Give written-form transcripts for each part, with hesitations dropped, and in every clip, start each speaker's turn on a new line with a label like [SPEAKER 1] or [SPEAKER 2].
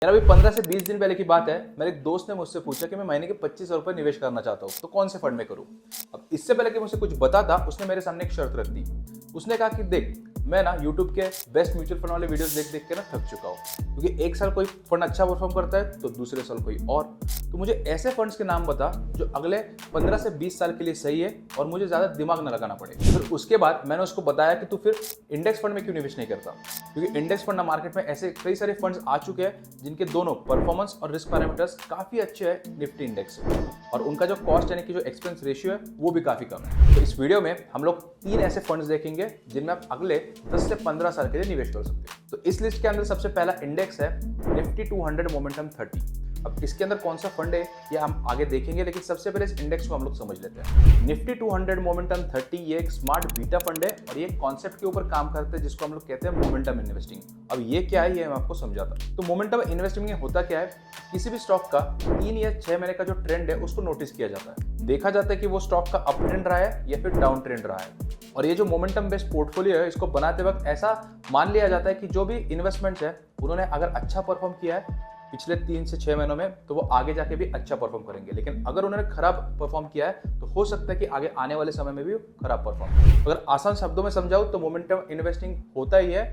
[SPEAKER 1] मेरा भी 15 से 20 दिन पहले की बात है। मेरे एक दोस्त ने मुझसे पूछा कि मैं महीने के 2500 रुपये निवेश करना चाहता हूँ, तो कौन से फंड में करूँ। अब इससे पहले कि मुझे कुछ बताता, उसने मेरे सामने एक शर्त रख दी। उसने कहा कि देख, मैं ना यूट्यूब के बेस्ट म्यूचुअल फंड वाले वीडियोस देख देख के ना थक चुका हूँ, क्योंकि एक साल कोई फंड अच्छा परफॉर्म करता है तो दूसरे साल कोई और। तो मुझे ऐसे फंड्स के नाम बता जो अगले 15 से 20 साल के लिए सही है और मुझे ज़्यादा दिमाग ना लगाना पड़े। फिर उसके बाद मैंने उसको बताया कि तू फिर इंडेक्स फंड में क्यों निवेश नहीं करता, क्योंकि इंडेक्स फंड मार्केट में ऐसे कई सारे फंड्स आ चुके हैं जिनके दोनों परफॉर्मेंस और रिस्क पैरामीटर्स काफ़ी अच्छे हैं निफ्टी इंडेक्स से, और उनका जो कॉस्ट यानी कि जो एक्सपेंस रेशियो है वो भी काफ़ी कम है। तो इस वीडियो में हम लोग 3 ऐसे फंड्स देखेंगे जिनमें आप अगले 10 से 15 साल के लिए निवेश कर सकते हैं। तो इस लिस्ट के अंदर सबसे पहला इंडेक्स है निफ्टी 200 मोमेंटम 30। अब इसके अंदर कौन सा फंड है ये हम आगे देखेंगे, लेकिन सबसे पहले इस इंडेक्स को हम लोग समझ लेते हैं। निफ्टी 200 मोमेंटम 30 ये एक स्मार्ट बीटा फंड है और ये कॉन्सेप्ट के ऊपर काम करते हैं जिसको हम लोग कहते हैं मोमेंटम इन्वेस्टिंग। अब ये क्या है ये मैं आपको समझाता हूँ। तो मोमेंटम इन्वेस्टिंग में होता क्या है, किसी भी स्टॉक का 3 या 6 महीने का जो ट्रेंड है उसको नोटिस किया जाता है, देखा जाता है कि वो स्टॉक का अप ट्रेंड रहा है या फिर डाउन ट्रेंड रहा है। और ये जो मोमेंटम बेस्ड पोर्टफोलियो है इसको बनाते वक्त ऐसा मान लिया जाता है कि जो भी इन्वेस्टमेंट्स है उन्होंने अगर अच्छा परफॉर्म किया है पिछले 3 से 6 महीनों में तो वो आगे जाके भी अच्छा परफॉर्म करेंगे, लेकिन अगर उन्होंने खराब परफॉर्म किया है तो हो सकता है कि आगे आने वाले समय में भी खराब परफॉर्म करें। अगर आसान शब्दों में समझाऊं तो मोमेंटम इन्वेस्टिंग होता ही है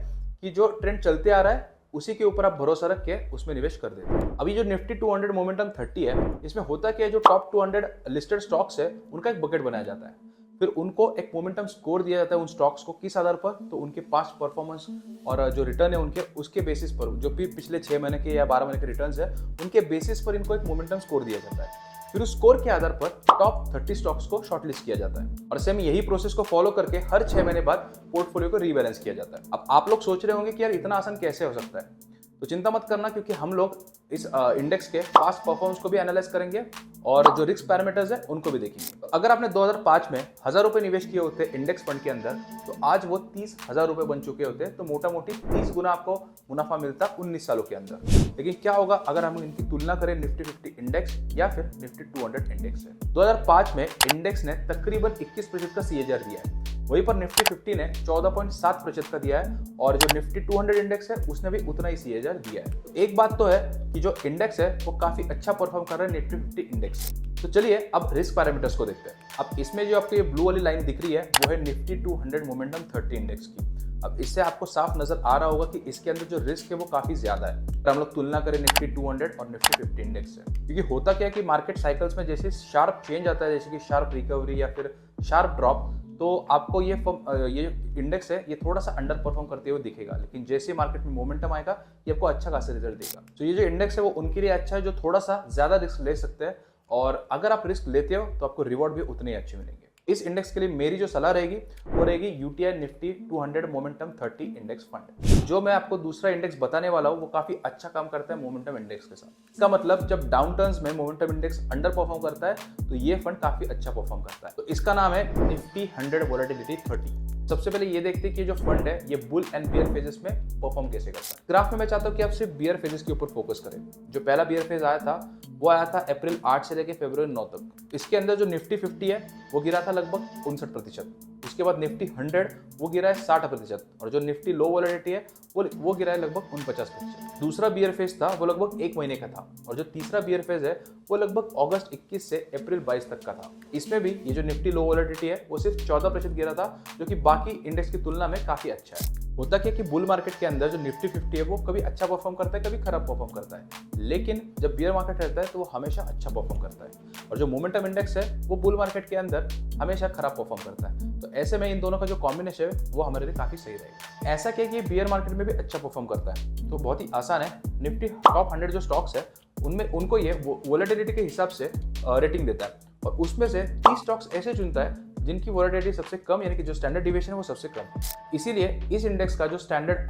[SPEAKER 1] कि जो ट्रेंड चलते आ रहा है उसी के ऊपर आप भरोसा रख के उसमें निवेश कर देते हैं। अभी जो निफ्टी 200 मोमेंटम 30 है इसमें होता क्या है, जो टॉप 200 लिस्टेड स्टॉक्स है उनका एक बकेट बनाया जाता है, फिर उनको एक मोमेंटम स्कोर दिया जाता है उन स्टॉक्स को, किस आधार पर, तो उनके पास्ट परफॉर्मेंस और जो रिटर्न है उनके उसके बेसिस पर, जो भी पिछले 6 महीने के या 12 महीने के रिटर्न्स है उनके बेसिस पर इनको एक मोमेंटम स्कोर दिया जाता है। फिर उस स्कोर के आधार पर टॉप 30 स्टॉक्स को शॉर्टलिस्ट किया जाता है और सेम यही प्रोसेस को फॉलो करके हर 6 महीने बाद पोर्टफोलियो को रीबैलेंस किया जाता है। अब आप लोग सोच रहे होंगे कि यार इतना आसान कैसे हो सकता है, तो चिंता मत करना, क्योंकि हम लोग इस इंडेक्स के पास्ट परफॉर्मेंस को भी एनालाइज करेंगे और जो रिस्क पैरामीटर्स है उनको भी देखेंगे। तो अगर आपने 2005 में 1000 रुपए निवेश किए होते इंडेक्स फंड के अंदर तो आज वो 30,000 रुपए बन चुके होते, तो मोटा मोटी 30 गुना आपको मुनाफा मिलता 19 सालों के अंदर। लेकिन क्या होगा अगर हम इनकी तुलना करें निफ्टी 50 इंडेक्स या फिर निफ्टी 200 इंडेक्स से। 2005 में इंडेक्स ने तकरीबन 21% का CAGR दिया है, वहीं पर निफ्टी 50 ने 14.7% का दिया है और जो निफ्टी 200 इंडेक्स है उसने भी उतना ही CAGR दिया है। एक बात तो है कि जो इंडेक्स है वो काफी अच्छा परफॉर्म कर रहा है निफ्टी 50 इंडेक्स से। तो चलिए अब रिस्क पैरामीटर्स को देखते हैं। अब इसमें जो आपको ये ब्लू वाली लाइन दिख रही है वो है निफ्टी 200 मोमेंटम 30 इंडेक्स की। अब इससे आपको साफ नजर आ रहा होगा कि इसके अंदर जो रिस्क है वो काफी ज्यादा है अगर हम लोग तुलना करें निफ्टी 200 और निफ्टी 50 इंडेक्स से। क्योंकि होता क्या है कि मार्केट साइकिल्स में जैसे शार्प चेंज आता है, जैसे कि शार्प रिकवरी या फिर शार्प ड्रॉप, तो आपको ये इंडेक्स है ये थोड़ा सा अंडर परफॉर्म करते हुए दिखेगा, लेकिन जैसे मार्केट में मोमेंटम आएगा ये आपको अच्छा खासा रिजल्ट देगा। तो ये जो इंडेक्स है वो उनके लिए अच्छा है जो थोड़ा सा ज्यादा रिस्क ले सकते हैं, और अगर आप रिस्क लेते हो तो आपको रिवॉर्ड भी उतने ही अच्छे मिलेंगे। इस इंडेक्स के लिए मेरी जो सलाह रहेगी वो रहेगी UTI Nifty 200 momentum 30 index fund. जो मैं आपको दूसरा इंडेक्स बताने वाला हूँ वो काफी अच्छा काम करता है मोमेंटम इंडेक्स के साथ। इसका मतलब जब डाउन टर्न्स में मोमेंटम इंडेक्स अंडर परफॉर्म करता है तो ये फंड काफी अच्छा परफॉर्म करता है। तो इसका नाम है निफ्टी 100 वोलेटिलिटी 30। सबसे पहले ये देखते हैं कि जो फंड है ये बुल एंड बियर फेजेस में परफॉर्म कैसे करता है। ग्राफ में मैं चाहता हूँ कि आप सिर्फ बियर फेजेस के ऊपर फोकस करें। जो पहला बियर फेज आया था वो आया था अप्रैल 8 से लेकर फरवरी 9 तक। इसके अंदर जो निफ्टी 50 है वो गिरा था लगभग 59%। उसके बाद निफ्टी 100 वो गिरा है 60% और जो निफ्टी लो वोलेटिलिटी है वो गिरा है लगभग 49%। दूसरा बियर फेज था वो लगभग 1 महीने का था और जो तीसरा बियर फेज है वो लगभग अगस्त 21 से अप्रैल 22 तक का था। इसमें भी ये जो निफ्टी लो वोलेटिलिटी है वो सिर्फ 14% गिरा था, जो कि बाकी इंडेक्स की तुलना में काफी अच्छा है। होता क्या कि बुल मार्केट के अंदर जो निफ्टी 50 है वो कभी अच्छा परफॉर्म करता है कभी खराब परफॉर्म करता है, लेकिन जब बियर मार्केट रहता है तो वो हमेशा अच्छा परफॉर्म करता है, और जो मोमेंटम इंडेक्स है वो बुल मार्केट के अंदर हमेशा खराब परफॉर्म करता है। तो ऐसे में इन दोनों का जो कॉम्बिनेशन है वो हमारे लिए काफी सही रहेगा। ऐसा क्या कि बियर मार्केट में भी अच्छा परफॉर्म करता है, तो बहुत ही आसान है। निफ्टी टॉप 100 जो स्टॉक्स है उनमें उनको ये वोलेटिलिटी के हिसाब से रेटिंग देता है और उसमें से 30 स्टॉक्स ऐसे चुनता है जिनकी वोलेटिलिटी सबसे कम यानी कि जो स्टैंडर्ड डिविएशन है वो सबसे कम। इसीलिए इस इंडेक्स का जो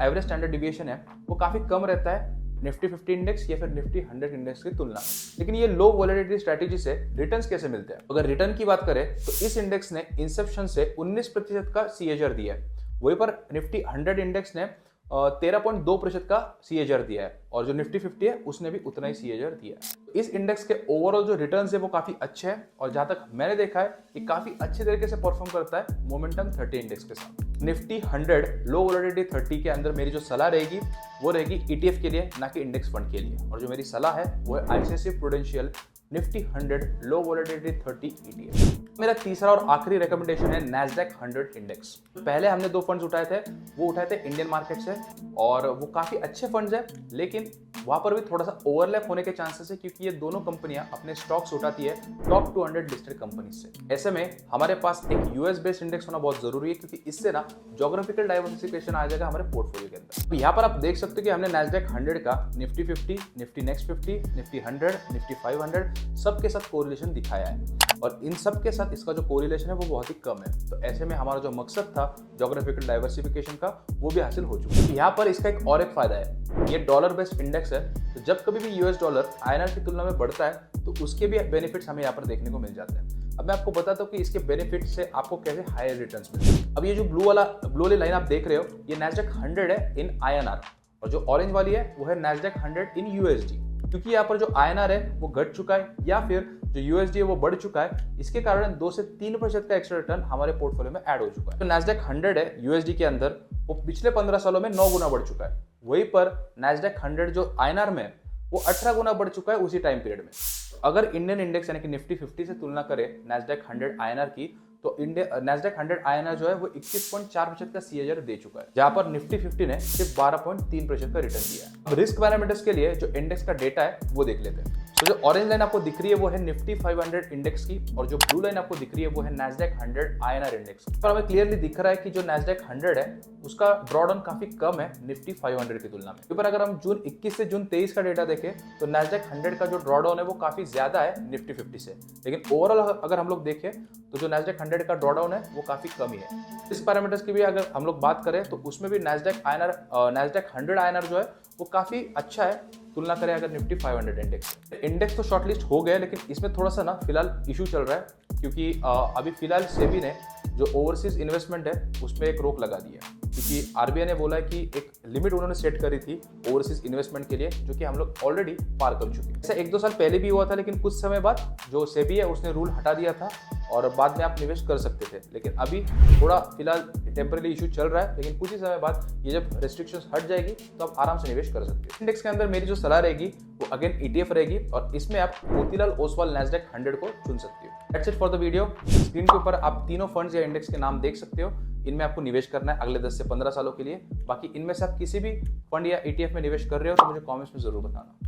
[SPEAKER 1] एवरेज स्टैंडर्ड डिविएशन है वो काफी कम रहता है निफ्टी 50 इंडेक्स या फिर निफ्टी 100 इंडेक्स की तुलना में। लेकिन ये लो वोलेटिलिटी स्ट्रेटेजी से रिटर्न्स कैसे मिलते हैं? अगर रिटर्न की बात करें तो इस इंडेक्स ने इंसेप्शन से 19% का CAGR दिया है, वहीं पर निफ्टी 100 इंडेक्स ने 13.2% का CAGR दिया है और जो निफ्टी 50 है उसने भी उतना ही CAGR दिया है। इस इंडेक्स के ओवरऑल जो रिटर्न्स है वो काफी अच्छे हैं और जहां तक मैंने देखा है ये काफी अच्छे तरीके से परफॉर्म करता है मोमेंटम 30 इंडेक्स के साथ। निफ्टी 100 लो वोलेटिलिटी 30 के अंदर मेरी जो सलाह रहेगी वो रहेगी ETF के लिए, ना कि इंडेक्स फंड के लिए। और जो मेरी सलाह है वो है ICICI प्रूडेंशियल निफ्टी 100 लो वोलेटिलिटी 30 ETF। मेरा तीसरा और आखिरी रिकमेंडेशन है नैस्डैक 100 इंडेक्स। पहले हमने 2 फंड्स उठाए थे, वो उठाए थे इंडियन मार्केट से और वो काफी अच्छे फंड्स हैं, लेकिन वहां पर भी थोड़ा सा ओवरलैप होने के चांसेस है क्योंकि ये दोनों कंपनियां अपने स्टॉक्स उठाती है टॉप 200 लिस्टेड कंपनीज से। ऐसे में हमारे पास एक US बेस्ड इंडेक्स होना बहुत जरूरी है क्योंकि इससे ना ज्योग्राफिकल डाइवर्सिफिकेशन आ जाएगा हमारे पोर्टफोलियो के अंदर। यहाँ पर आप देख सकते हो कि हमने नैस्डैक 100 का Nifty 50, Nifty next 50, Nifty 100, Nifty 500 सबके साथ कोरिलेशन दिखाया है और इन सब के साथ इसका जो कोरिलेशन है वो बहुत ही कम है। तो ऐसे में हमारा जो मकसद था ज्योग्राफिकल डाइवर्सिफिकेशन का वो भी हासिल हो चुका है। यहाँ पर इसका एक और एक फायदा है, ये डॉलर बेस्ड इंडेक्स है, तो जब कभी भी US डॉलर INR की तुलना में बढ़ता है तो उसके भी बेनिफिट्स हमें यहाँ पर देखने को मिल जाते हैं। अब मैं आपको बताता हूँ कि इसके बेनिफिट से आपको कैसे हायर रिटर्न्स मिलते हैं। अब ये जो ब्लू वाली लाइन आप देख रहे हो ये नैस्डैक 100 है इन INR और जो ऑरेंज वाली है वो है नैस्डैक 100 इन USD। क्योंकि यहाँ पर जो INR है वो घट चुका है या फिर जो USD है वो बढ़ चुका है, इसके कारण 2 से 3% का एक्स्ट्रा रिटर्न हमारे पोर्टफोलियो में ऐड हो चुका है। तो नैस्डैक 100 है USD के अंदर वो पिछले 15 सालों में 9 गुना बढ़ चुका है। वहीं पर नैस्डैक 100 जो INR में है वो 18 गुना बढ़ चुका है उसी टाइम पीरियड में। अगर इंडियन इंडेक्स यानी कि निफ्टी 50 से तुलना करें नैस्डैक 100 INR की तो नैस्डैक 100 INR जो है वो 21.4% का CAGR दे चुका है, जहां पर निफ्टी 50 ने सिर्फ 12.3% का रिटर्न दिया है। अब रिस्क पैरामीटर्स के लिए जो इंडेक्स का डेटा है वो देख लेते हैं। तो जो ऑरेंज लाइन आपको दिख रही है वो है निफ्टी 500 इंडेक्स की और जो ब्लू लाइन आपको दिख रही है वो है नैस्डैक 100 INR इंडेक्स की। पर हमें क्लियरली दिख रहा है कि जो नैस्डैक 100 है उसका ड्रॉडाउन काफी कम है निफ्टी 500 की तुलना में। पर अगर हम जून 21 से जून 23 का डेटा देखें तो नैस्डैक 100 का जो ड्रॉडाउन है वो काफी ज्यादा है निफ्टी 50 से, लेकिन ओवरऑल अगर हम लोग देखें तो जो नैस्डैक 100 का ड्रॉडाउन है वो काफी कम ही है। इस पैरामीटर्स की भी अगर हम लोग बात करें तो उसमें भी नैस्डैक 100 INR जो है वो काफी अच्छा है तुलना करें अगर निफ्टी 500 इंडेक्स तो शॉर्टलिस्ट हो गए, लेकिन इसमें थोड़ा सा ना फिलहाल इशू चल रहा है क्योंकि अभी फिलहाल सेबी ने जो ओवरसीज इन्वेस्टमेंट है उसमें एक रोक लगा दी है क्योंकि RBI ने बोला है कि एक लिमिट उन्होंने सेट करी थी ओवरसीज इन्वेस्टमेंट के लिए जो कि हम लोग ऑलरेडी पार कर चुके हैं। ऐसा 1-2 साल पहले भी हुआ था, लेकिन कुछ समय बाद जो सेबी है उसने रूल हटा दिया था और बाद में आप निवेश कर सकते थे, लेकिन अभी थोड़ा फिलहाल टेम्पररी इशू चल रहा है, लेकिन कुछ ही समय बाद ये जब रेस्ट्रिक्शंस हट जाएगी तो आप आराम से निवेश कर सकते हैं। इंडेक्स के अंदर मेरी जो सलाह रहेगी वो अगेन ETF रहेगी और इसमें आप मोतीलाल ओसवाल नैस्डैक 100 को चुन सकते हो। That's it for the video. Screen के ऊपर आप तीनों फंड्स या इंडेक्स के नाम देख सकते हो, इनमें आपको निवेश करना है अगले 10 से 15 सालों के लिए। बाकी इनमें से आप किसी भी फंड या ETF में निवेश कर रहे हो तो मुझे कमेंट्स में जरूर बताना।